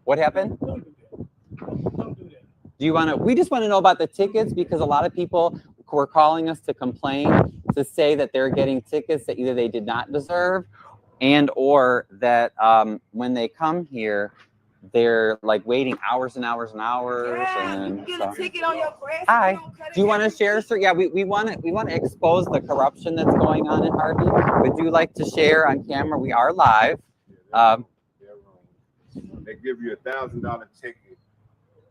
What happened? Don't do that. Don't do that. Do you want to? We just want to know about the tickets because a lot of people were calling us to complain, to say that they're getting tickets that either they did not deserve, and or that when they come here, they're like waiting hours and hours and hours. Yeah, and you get so. a ticket on your grass. Hi. You don't cut it Do you want to every share, week. sir? Yeah, we want to expose the corruption that's going on in Harvey. Would you like to share on camera? We are live. They're wrong. They give you $1,000 ticket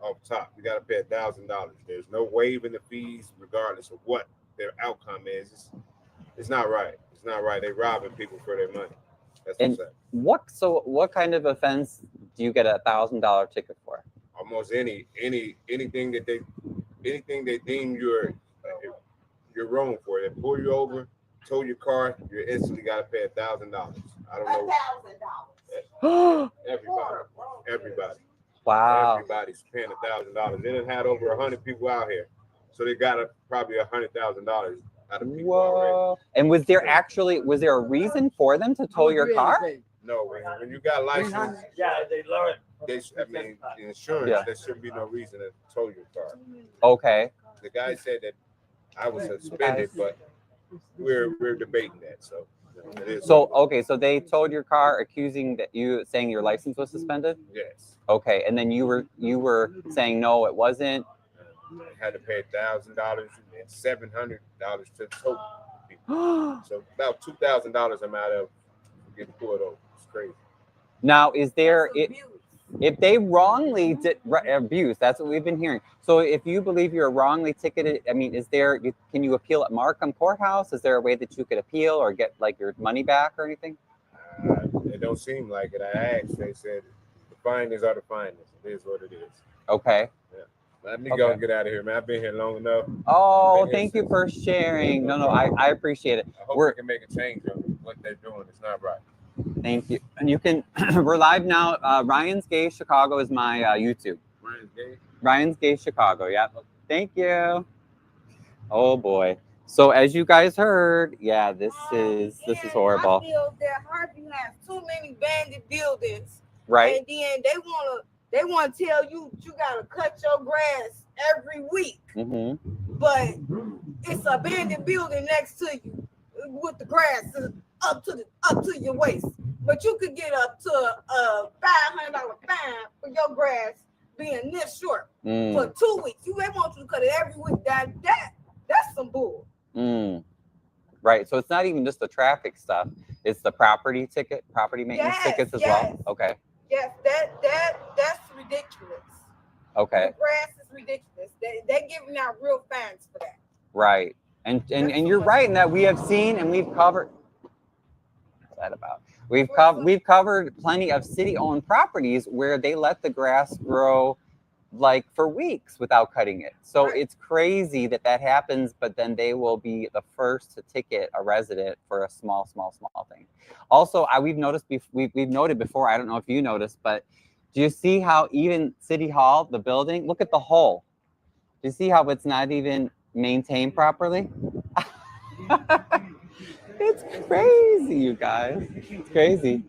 off top. You got to pay $1,000. There's no waiving the fees, regardless of what their outcome is. It's not right. It's not right. They're robbing people for their money. That's And what's up. what kind of offense do you get a $1,000 ticket for? Almost anything that they deem you're wrong for. They pull you over, tow your car, you instantly got to pay $1,000. I don't know. Everybody. Wow. Everybody's paying $1,000. They done had over 100 people out here, so they got probably $100,000 out of people already. Whoa. And was there a reason for them to tow your car? No, when you got license, Yeah, they learn. the insurance, there shouldn't be no reason to tow your car. Okay. The guy said that I was suspended, but we're debating that. So it is. So they towed your car, accusing saying your license was suspended. Yes, Okay, and then you were saying no, it wasn't. I had to pay $1,000 and $700 to tow people. So about $2,000 I'm out of getting pulled over. It's crazy. Now, is there That's it? abuse. If they wrongly did abuse, that's what we've been hearing. So if you believe you're wrongly ticketed, I mean, can you appeal at Markham Courthouse? Is there a way that you could appeal or get like your money back or anything? It don't seem like it. I asked. They said the findings are the findings. It is what it is. Okay. Yeah. Let me go and get out of here, man. I've been here long enough. Oh, thank you for sharing. No, I appreciate it. I hope we can make a change on what they're doing. It's not right. Thank you. And you can, we're live now. Ryan's Gay Chicago is my YouTube. Ryan's Gay? Ryan's Gay Chicago, yeah. Thank you. Oh boy. So as you guys heard, yeah, this is horrible. I feel that Harvey has too many bandit buildings. Right? And then they wanna tell you gotta cut your grass every week. Mm-hmm. But it's a abandoned building next to you with the grass up to your waist. But you could get up to a $500 fine for your grass being this short for 2 weeks. They want you to cut it every week. That's some bull. Right. So it's not even just the traffic stuff. It's the property maintenance tickets as well. Okay. Yes, that's ridiculous. Okay. The grass is ridiculous. They're giving out real fines for that. Right. And you're right in that we have seen and we've covered. What's that about? We've covered plenty of city-owned properties where they let the grass grow like for weeks without cutting it. So it's crazy that happens, but then they will be the first to ticket a resident for a small thing. Also, we've noted before, I don't know if you noticed, but do you see how even City Hall, the building, look at the hole. Do you see how it's not even maintained properly? It's crazy, you guys. It's crazy.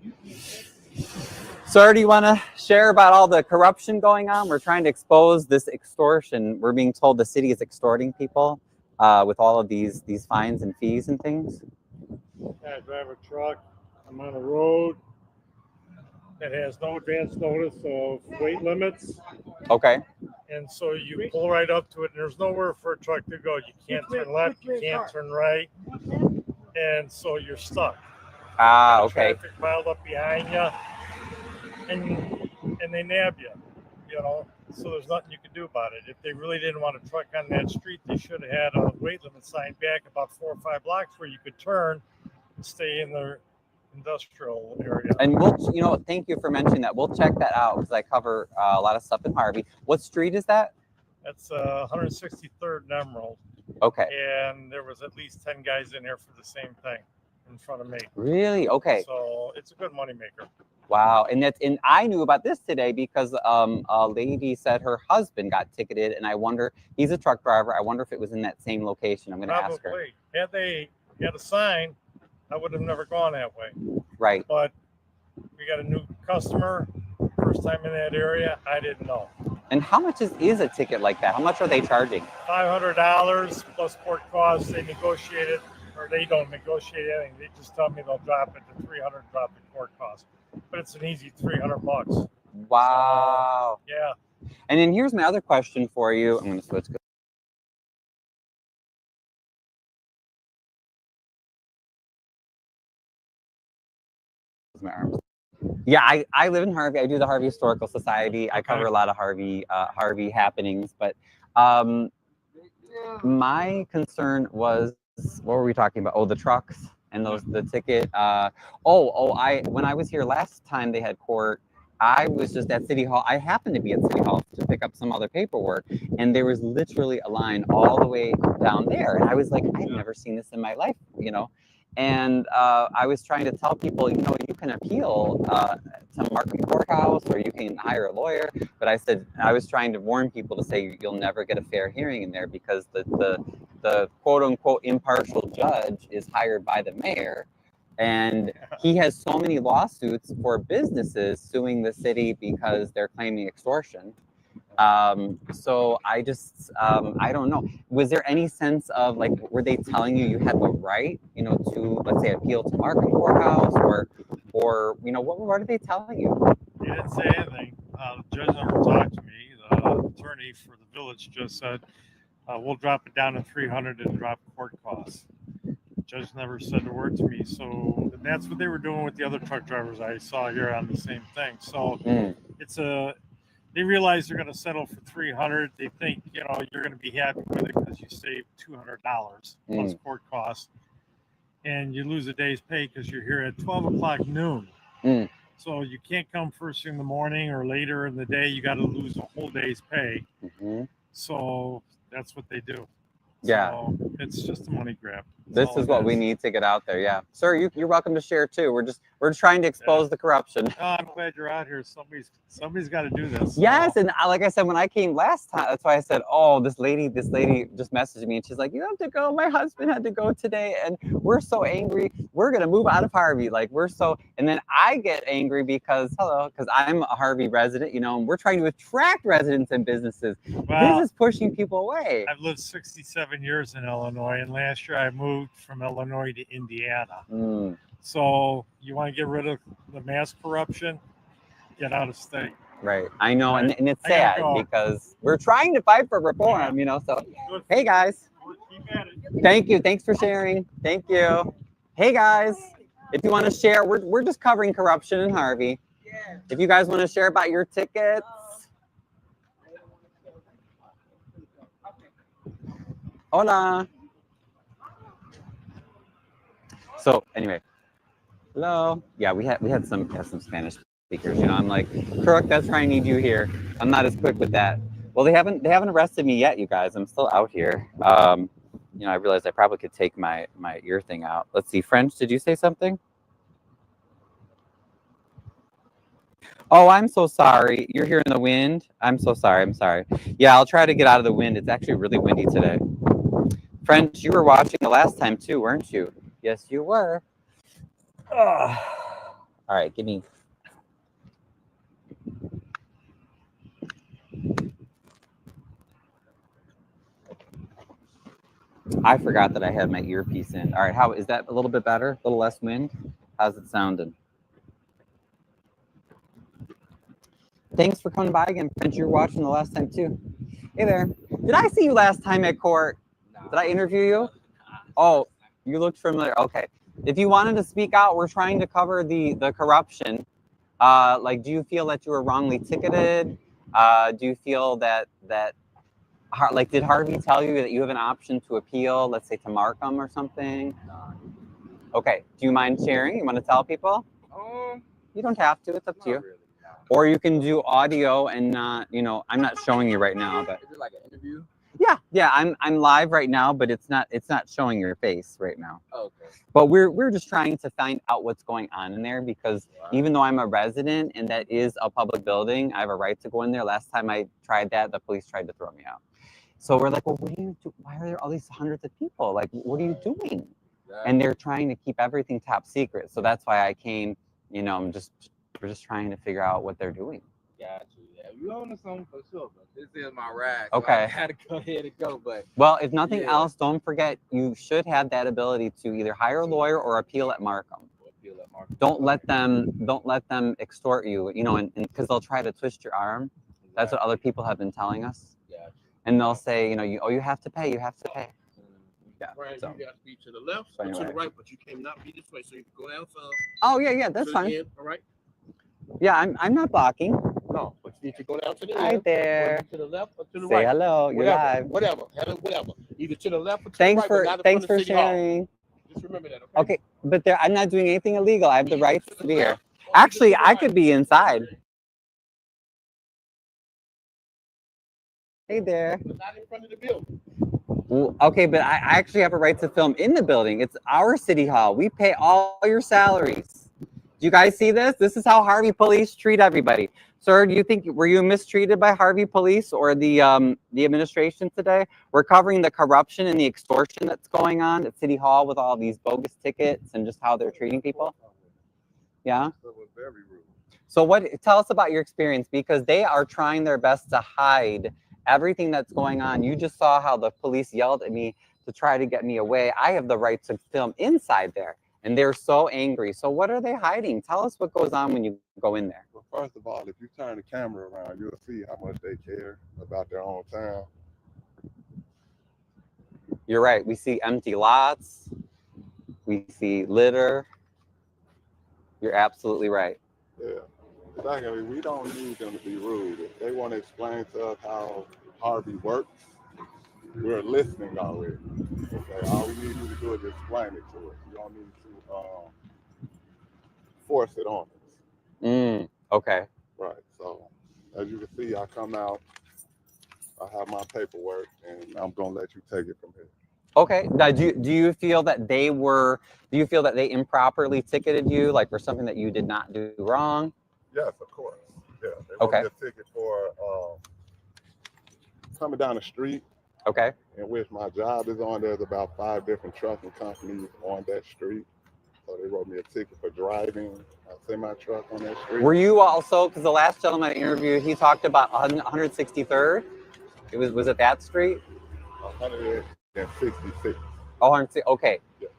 Sir, do you want to share about all the corruption going on? We're trying to expose this extortion. We're being told the city is extorting people with all of these fines and fees and things. I drive a truck. I'm on a road that has no advance notice of weight limits. Okay. And so you pull right up to it, and there's nowhere for a truck to go. You can't turn left, you can't turn right. And so you're stuck. Okay. Traffic piled up behind you, and they nab you, So there's nothing you can do about it. If they really didn't want a truck on that street, they should have had a weight limit sign back about 4 or 5 blocks where you could turn and stay in the industrial area. And thank you for mentioning that. We'll check that out because I cover a lot of stuff in Harvey. What street is that? That's 163rd and Emerald. Okay. And there was at least 10 guys in there for the same thing in front of me. Really? Okay. So it's a good moneymaker. Wow. And I knew about this today because a lady said her husband got ticketed, and I wonder, he's a truck driver. I wonder if it was in that same location. I'm going to ask her. Probably. Had they had a sign, I would have never gone that way. Right. But we got a new customer, first time in that area, I didn't know. And how much is a ticket like that? How much are they charging? $500 plus court costs. They negotiate it, or they don't negotiate anything. They just tell me they'll drop it to 300, drop the court costs. But it's an easy $300. Wow. So, yeah. And then here's my other question for you. I'm going to switch. My arms. Yeah, I live in Harvey. I do the Harvey Historical Society. I cover a lot of Harvey happenings. But my concern was, what were we talking about? Oh, the trucks and the ticket. When I was here last time they had court, I was just at City Hall. I happened to be at City Hall to pick up some other paperwork, and there was literally a line all the way down there. And I was like, I've never seen this in my life, you know. And I was trying to tell people, you know, you can appeal to Markham Courthouse, or you can hire a lawyer. But I was trying to warn people to say you'll never get a fair hearing in there, because the quote unquote impartial judge is hired by the mayor. And he has so many lawsuits for businesses suing the city because they're claiming extortion. So I just, I don't know. Was there any sense of, like, were they telling you you had the right, you know, to, let's say, appeal to Markham Courthouse, or you know, what are they telling you? He didn't say anything. The judge never talked to me. The attorney for the village just said, we'll drop it down to 300 and drop court costs. The judge never said a word to me. So that's what they were doing with the other truck drivers I saw here on the same thing. So they realize they're going to settle for 300. They think, you know, you're going to be happy with it because you save $200 plus court costs, and you lose a day's pay because you're here at 12 o'clock noon. So you can't come first thing in the morning or later in the day. You got to lose a whole day's pay. So that's what they do. Yeah. So it's just a money grab. This is what we need to get out there. Yeah, sir, you're welcome to share too. We're trying to expose the corruption. Oh, I'm glad you're out here. Somebody's got to do this. So. Yes, and like I said, when I came last time, that's why I said, oh, this lady just messaged me, and she's like, you have to go. My husband had to go today, and we're so angry. We're gonna move out of Harvey. Like, we're so. And then I get angry because I'm a Harvey resident, you know, and we're trying to attract residents and businesses. Well, this is pushing people away. I've lived 67 years in Illinois, and last year I moved from Illinois to Indiana. So you want to get rid of the mass corruption, get out of state. Right. I know, and it's sad because we're trying to fight for reform, you know. So hey guys, thank you. Thanks for sharing. Thank you. Hey guys, if you want to share, we're just covering corruption in Harvey. If you guys want to share about your tickets. Hola. So anyway, hello. Yeah, we had some Spanish speakers. You know, I'm like, Crook, that's why I need you here. I'm not as quick with that. Well, they haven't arrested me yet, you guys. I'm still out here. You know, I realized I probably could take my ear thing out. Let's see, French, did you say something? Oh, I'm so sorry. You're here in the wind. I'm so sorry. I'm sorry. Yeah, I'll try to get out of the wind. It's actually really windy today. French, you were watching the last time too, weren't you? Yes, you were. All right, give me. I forgot that I had my earpiece in. All right, how is that? A little bit better? A little less wind? How's it sounding? Thanks for coming by again, French. You were watching the last time too. Hey there. Did I see you last time at court? Did I interview you? Oh, you looked familiar. Okay. If you wanted to speak out, we're trying to cover the corruption. Like, do you feel that you were wrongly ticketed? Do you feel that like, did Harvey tell you that you have an option to appeal, let's say to Markham or something? Okay. Do you mind sharing? You want to tell people? You don't have to. It's up to you. Really, no. Or you can do audio and not, you know, I'm not showing you right now, but. Is it like an interview? Yeah, I'm live right now, but it's not showing your face right now. Okay. But we're just trying to find out what's going on in there, because even though I'm a resident and that is a public building, I have a right to go in there. Last time I tried that, the police tried to throw me out. So we're like, well, what do you do? Why are there all these hundreds of people? Like, what are you doing? And they're trying to keep everything top secret. So that's why I came, you know, we're just trying to figure out what they're doing. Got you. Yeah, we own something for sure, but this is my ride. So Okay. I had to go ahead and go, but Well, if nothing Yeah. else, don't forget you should have that ability to either hire a lawyer or appeal at Markham. we'll feel that market. Don't let them extort you, you know, and because they'll try to twist your arm. That's what other people have been telling us. Got And they'll say, you know, you have to pay, you have to pay. you. Yeah. Brian, So. you got to be to the left So or to anyway. the right, but you cannot be this way. So you can go down some. Oh yeah, that's to fine. The end, all right. Yeah, I'm not blocking. No, but you need to go down to the Hi end. there. To the left or to the Say right. hello. You're Whatever. live. Whatever. Whatever. Either to the left or to Thanks the right. for but not in thanks front of for City Hall. sharing. Just remember that. Okay, but I'm not doing anything illegal. I have the Either right to to the be here. left or either Actually, to the I right. could be inside. Hey there. But not in front of the building. Well, okay, but I actually have a right to film in the building. It's our city hall. We pay all your salaries. Do you guys see this? This is how Harvey police treat everybody. Sir, do you think were you mistreated by Harvey police or the administration today? We're covering the corruption and the extortion that's going on at City Hall with all these bogus tickets and just how they're treating people. Yeah. That was very rude. So tell us about your experience, because they are trying their best to hide everything that's going on. You just saw how the police yelled at me to try to get me away. I have the right to film inside there, and they're so angry. So what are they hiding? Tell us what goes on when you go in there. Well, first of all, if you turn the camera around, you'll see how much they care about their own town. You're right. We see empty lots. We see litter. You're absolutely right. Yeah. Secondly, we don't need them to be rude. If they want to explain to us how Harvey works, we're listening already. Okay, all we need you to do is explain it to us. You don't need to force it on us. Okay. Right. So, as you can see, I come out, I have my paperwork, and I'm gonna let you take it from here. Okay. Now, do you feel that they improperly ticketed you, like for something that you did not do wrong? Yes, of course. Yeah. They Okay. wrote me a ticket for coming down the street. Okay. In which my job is on. There's about 5 different trucking companies on that street. So they wrote me a ticket for driving a semi-truck on that street. Were you also, because the last gentleman I interviewed, he talked about 163rd. Was it that street? 166. Oh, okay. Yeah.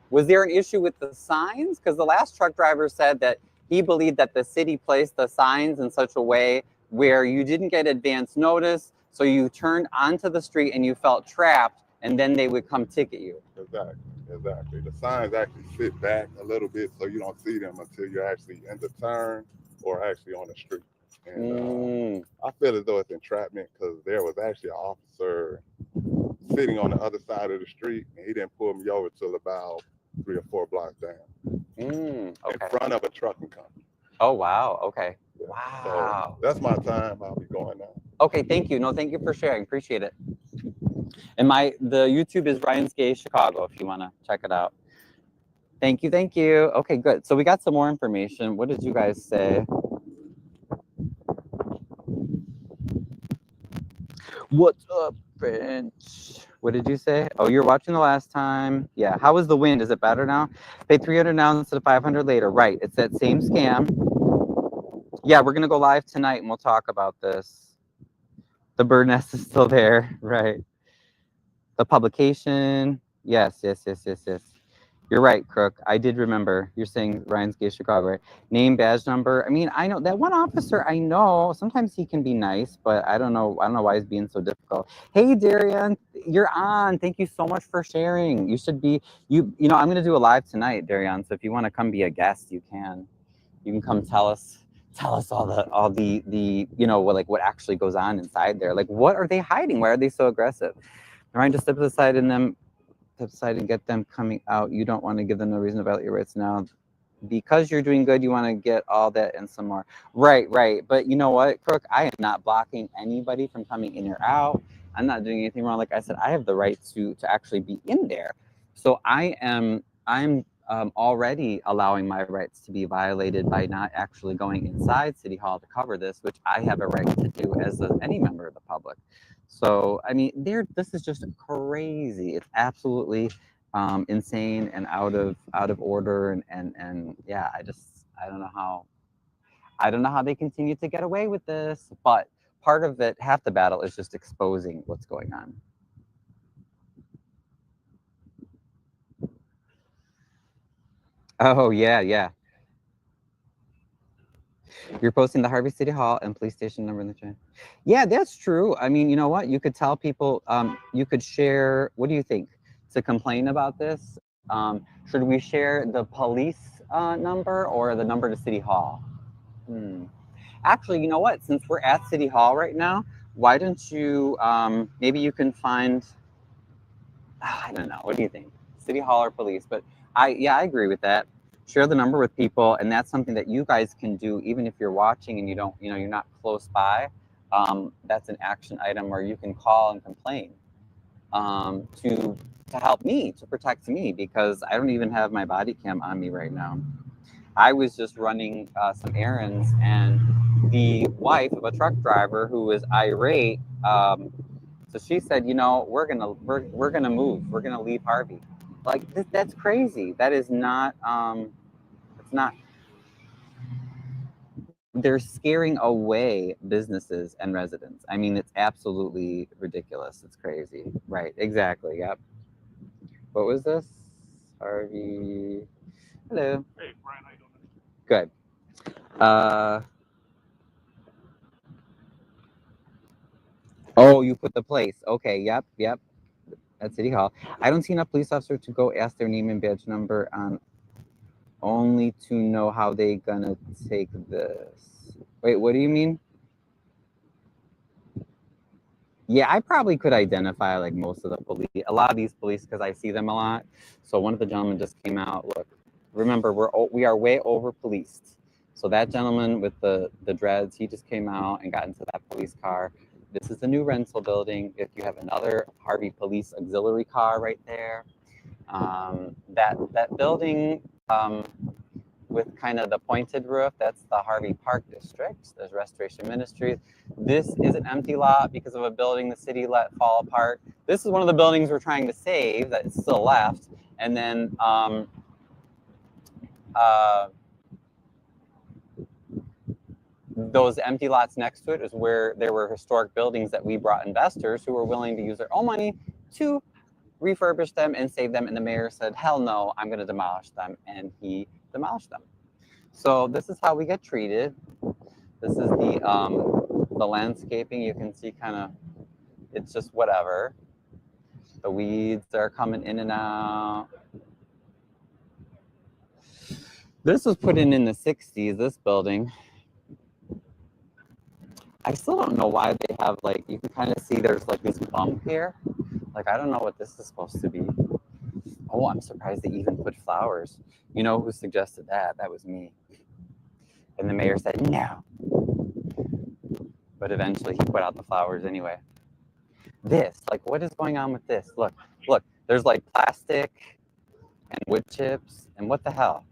Was there an issue with the signs? Because the last truck driver said that he believed that the city placed the signs in such a way where you didn't get advance notice, so you turned onto the street and you felt trapped, and then they would come ticket you. Exactly. The signs actually sit back a little bit so you don't see them until you're actually in the turn or actually on the street. And I feel as though it's entrapment because there was actually an officer sitting on the other side of the street, and he didn't pull me over till about 3 or 4 blocks down. Okay. In front of a trucking company. Oh, wow. Okay. Yeah. Wow. So that's my time. I'll be going now. Okay, thank you. No, thank you for sharing. Appreciate it. And the YouTube is Ryan's Gay Chicago if you want to check it out. Thank you, thank you. Okay, good. So we got some more information. What did you guys say? What's up, French? What did you say? Oh, you're watching the last time. Yeah. How is the wind? Is it better now? Pay 300 now instead of 500 later. Right. It's that same scam. Yeah, we're gonna go live tonight and we'll talk about this. The bird nest is still there, right? The publication. Yes. You're right, Crook. I did remember. You're saying Ryan's Gay Chicago, right? Name, badge number. I mean, I know that one officer. I know sometimes he can be nice, but I don't know why he's being so difficult. Hey, Darian, you're on. Thank you so much for sharing. You should be. You know, I'm gonna do a live tonight, Darian. So if you want to come be a guest, you can. You can come tell us all the you know what actually goes on inside there. Like, what are they hiding? Why are they so aggressive? Ryan, just step aside and get them coming out. You don't want to give them no reason to violate your rights now. Because you're doing good, you want to get all that and some more. Right. But you know what, Crook? I am not blocking anybody from coming in or out. I'm not doing anything wrong. Like I said, I have the right to actually be in there. So I'm already allowing my rights to be violated by not actually going inside City Hall to cover this, which I have a right to do as any member of the public. So, I mean, this is just crazy. It's absolutely insane and out of order. And yeah, I don't know how. I don't know how they continue to get away with this, but part of it, half the battle is just exposing what's going on. Oh, yeah, yeah. You're posting the Harvey City Hall and police station number in the chat. Yeah, that's true. I mean, you know what? You could tell people, you could share, what do you think? To complain about this? Should we share the police number or the number to City Hall? Actually, you know what? Since we're at City Hall right now, why don't you, maybe you can find, I don't know, what do you think? City Hall or police? But I agree with that. Share the number with people, and that's something that you guys can do even if you're watching and you don't, you know, you're not close by. That's an action item where you can call and complain to help me, to protect me, because I don't even have my body cam on me right now. I was just running some errands, and the wife of a truck driver who was irate, so she said, you know, we're gonna move, we're gonna leave Harvey. Like that's crazy. That is not it's not. They're scaring away businesses and residents. I mean, it's absolutely ridiculous. It's crazy. Right, exactly. Yep. What was this? Harvey. Hello. Hey, Brian, how you doing? Good. Oh, you put the place. Okay, yep. At City Hall. I don't see enough police officers to go ask their name and badge number on, only to know how they gonna take this. Wait, what do you mean? Yeah, I probably could identify like most of the police, a lot of these police, because I see them a lot. So one of the gentlemen just came out. Look, remember, we are way over policed. So that gentleman with the dreads, he just came out and got into that police car. This is the new rental building. If you have another Harvey Police Auxiliary car right there, that building with kind of the pointed roof, that's the Harvey Park District. There's Restoration Ministries. This is an empty lot because of a building the city let fall apart. This is one of the buildings we're trying to save that is still left. And then those empty lots next to it is where there were historic buildings that we brought investors who were willing to use their own money to refurbish them and save them. And the mayor said, hell no, I'm going to demolish them. And he demolished them. So this is how we get treated. This is the landscaping. You can see kind of, it's just whatever. The weeds are coming in and out. This was put in the 60s, this building. I still don't know why they have, like, you can kind of see there's like this bump here. Like, I don't know what this is supposed to be. Oh, I'm surprised they even put flowers. You know who suggested that? That was me. And the mayor said no. But eventually he put out the flowers anyway. This, like, what is going on with this? Look, there's like plastic and wood chips, and what the hell?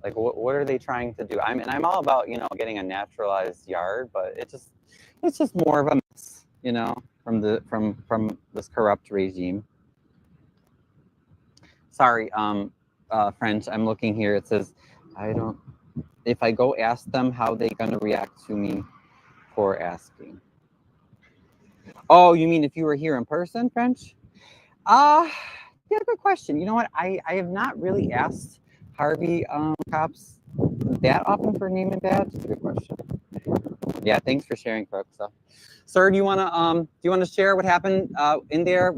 Like, what are they trying to do? I'm all about, you know, getting a naturalized yard, but it's just more of a mess, you know, from this corrupt regime. Sorry, French, I'm looking here. It says, if I go ask them, how they gonna react to me for asking? Oh, you mean if you were here in person, French? Yeah, good question. You know what? I have not really asked Harvey cops that often for name and badge. Good question. Yeah, thanks for sharing, folks. So, sir, do you wanna share what happened in there?